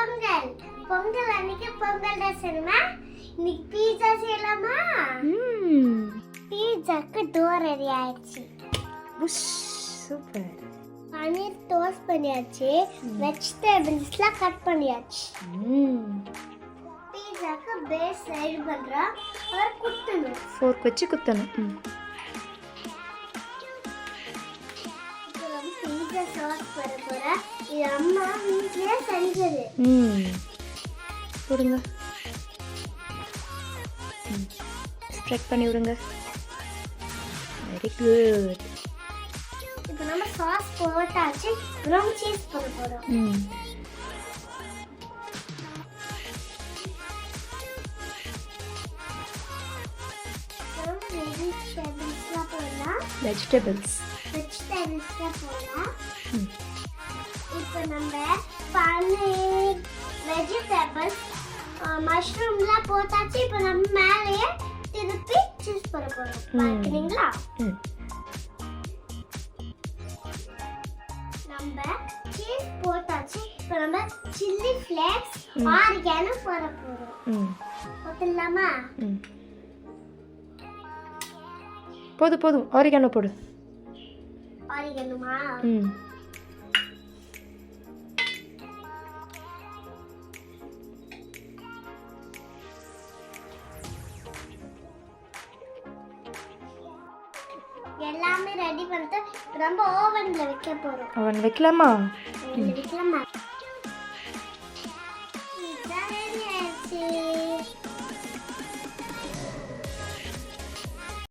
பொங்கல் பொங்கல் அன்னைக்கு பொங்கல் தான் செய்யணுமா? இன்னைக்கு பீட்சா செய்யலாமா? பீட்சாக்கு டோர் ரெடி ஆயிடுச்சு. சூப்பர். பன்னீர் டோஸ்ட் பண்ணியாச்சு, வெஜிடபிள்ஸ்லாம் கட் பண்ணியாச்சு. பீட்சாக்கு பேஸ் ரெடி பண்றோம். ஒரு குத்தணும், ஃபோர்க் வச்சு குத்தணும். பீட்சா சாஸ் போட போறேன். இது அம்மா வீட்லயே செஞ்சது. போடுங்க, ஸ்ப்ரெட் பண்ணி விடுங்க. Very good. இப்போ நம்ம சாஸ் போட்டாச்சு. நம்ம சீஸ் போட போறோம். வெஜிடபிள்ஸ் போடலாம். இப்போ நம்ம பன்னீர், வெஜிடபிள்ஸ், மஷ்ரூம்லாம் போட்டாச்சு. இப்போ நம்ம மேலேயே திருப்பி சீஸ் போட போறோம். பார்க்குறீங்களா? நம்ம சீஸ் போட்டாச்சு. இப்போ நம்ம சில்லி ஃப்ளேக்ஸ், ஆரிகானோ போட போறோம். போட்டுடலாமா? போதும் ஆரிகானோ போடு. ஆரிகானோமா? எல்லாமே ரெடி பண்ணிட்டு நம்ம ஓவன்ல வைக்க போறோம். ஓவன் வைக்கலாமா? வைக்கலாமா?